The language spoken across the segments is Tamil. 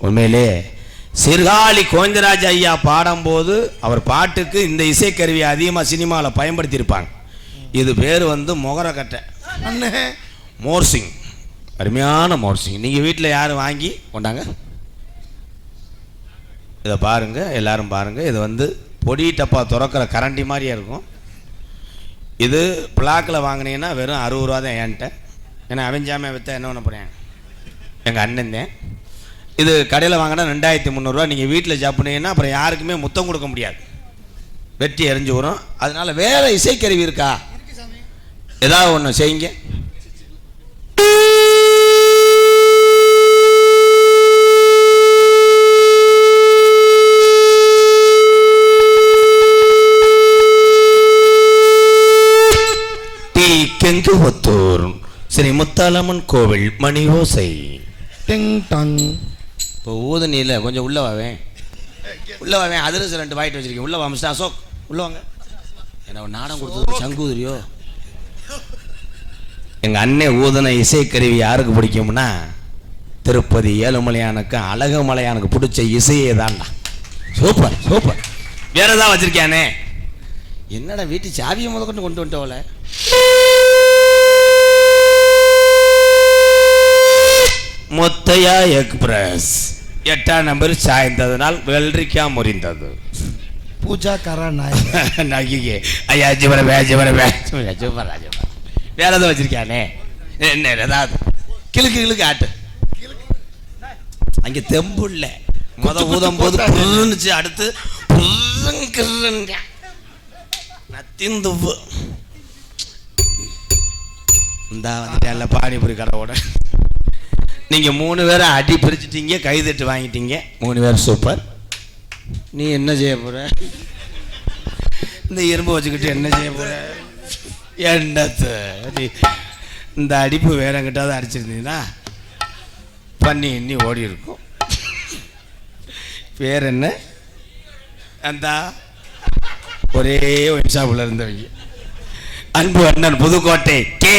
உண்மையிலே சீர்காழி கோவிந்தராஜ் ஐயா பாடும்போது அவர் பாட்டுக்கு இந்த இசைக்கருவியை அதிகமாக சினிமாவில் பயன்படுத்தியிருப்பாங்க. இது பேர் வந்து மொகரக்கட்டை மோர்சிங், அருமையான மோர்சிங். நீங்கள் வீட்டில் யாரும் வாங்கி கொண்டாங்க, இதை பாருங்கள், எல்லாரும் பாருங்கள். இது வந்து பொடி டப்பா திறக்கிற கரண்டி மாதிரியே இருக்கும். இது பிளாக்கில் வாங்கினீங்கன்னா வெறும் 60 ரூபா தான் என்கிட்ட. ஏன்னா அவஞ்சாமல் விற்றா என்ன பண்ண போகிறேன், எங்கள் அண்ணன் தான். இது கடையில் வாங்கினா 2300 நீங்கள் வீட்டில் சாப்பிட்டீங்கன்னா அப்புறம் யாருக்குமே முத்தம் கொடுக்க முடியாது, வெட்டி எரிஞ்சு வரும். அதனால வேறு இசைக்கருவி இருக்கா, ஏதாவது ஒன்று செய்யுங்க. கெங்குவத்தூர் ஸ்ரீ முத்தாலம்மன் கோவில் மணி ஓசை டிங் டாங். இப்போ ஊதனியில் கொஞ்சம் உள்ள வாவேன், உள்ள வாவேன். அதிரசம் 2 வாங்கிட்டு வச்சிருக்கேன், உள்ள வா மிஸ்டர் அசோக், உள்ள வாங்க. என்ன நாடம் கொடுத்தது சங்கூதிரியோ. எங்கள் அண்ணன் ஊதன இசைக்கருவி யாருக்கு பிடிக்கும்னா திருப்பதி ஏழுமலையானுக்கு அழகுமலையானுக்கு பிடிச்ச இசையே தான்டா. Super super. வேற ஏதாவது வச்சிருக்கியானே? என்னடா வீட்டு சாவியை முதற்கொண்டு கொண்டு வந்துட்டோல. முத்தையா எக்ஸ்பிரஸ் 8ஆம் நம்பர் சாய்ந்ததனால் வெள்ளரிக்காய் முறிந்தது. பூஜா கரா நாயகி ஐயா ஜிவர வே ஜிவர வே சூப்பர் ராஜா. வேற எதாவது வச்சிருக்கானே? என்ன ஏதாவது கிழக்கு கிழக்கு ஆட்டு அங்கே தெம்பு இல்லை. ஊதம் போது புல்லுச்சு, அடுத்து நத்திந்துப்பு இந்த வந்துட்டு பானிபுரி கடையோட நீங்கள் 3 பேரை அடி பிரிச்சுட்டீங்க, கைதட்டு வாங்கிட்டீங்க 3 பேர். சூப்பர். நீ என்ன செய்ய போற? இந்த இரும்பு வச்சுக்கிட்டு என்ன செய்ய போற? என்னத்து இந்த அடிப்பு வேற எங்கிட்டாவது அடிச்சிருந்தீங்கன்னா பண்ணி இன்னி ஓடி இருக்கும். பேர் என்ன? அந்த ஒரே ஒன்சாப்புல இருந்தவங்க அன்பு அண்ணன் புதுக்கோட்டை கே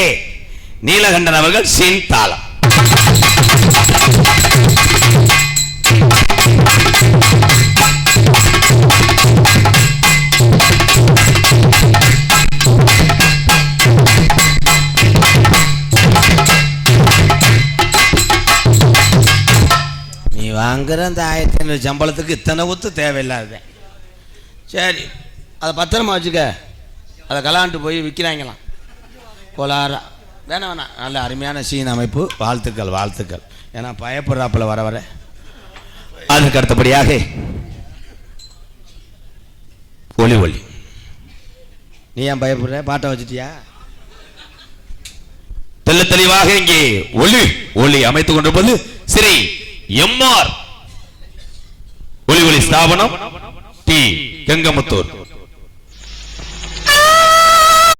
நீலகண்டன் அவர்கள் சீன் தாளம். நீ வாங்குற அந்த 1500 சம்பளத்துக்கு இத்தனை ஒத்து தேவையில்லாத. சரி, அதை பத்திரமா வச்சுக்க. அதை கலாண்டு போய் விற்கிறாங்களாம் கோலாரா. வேணாம் வேணாம், நல்ல அருமையான சீன் அமைப்பு. வாழ்த்துக்கள் வாழ்த்துக்கள். ஏன்னா பயப்படுறாப்பில் வர வர. அதுக்கு அடுத்தபடியாக ஒளி ஒளி. நீ ஏன் பயப்படுற? பாட்டை வச்சுட்டியா? தெல்ல தெளிவாக இங்கே ஒளி ஒளி அமைத்துக் கொண்டிருப்பது ஸ்ரீ எம்ஆர் ஒளி ஒளி ஸ்தாபனம் டி கெங்கமுத்தூர்.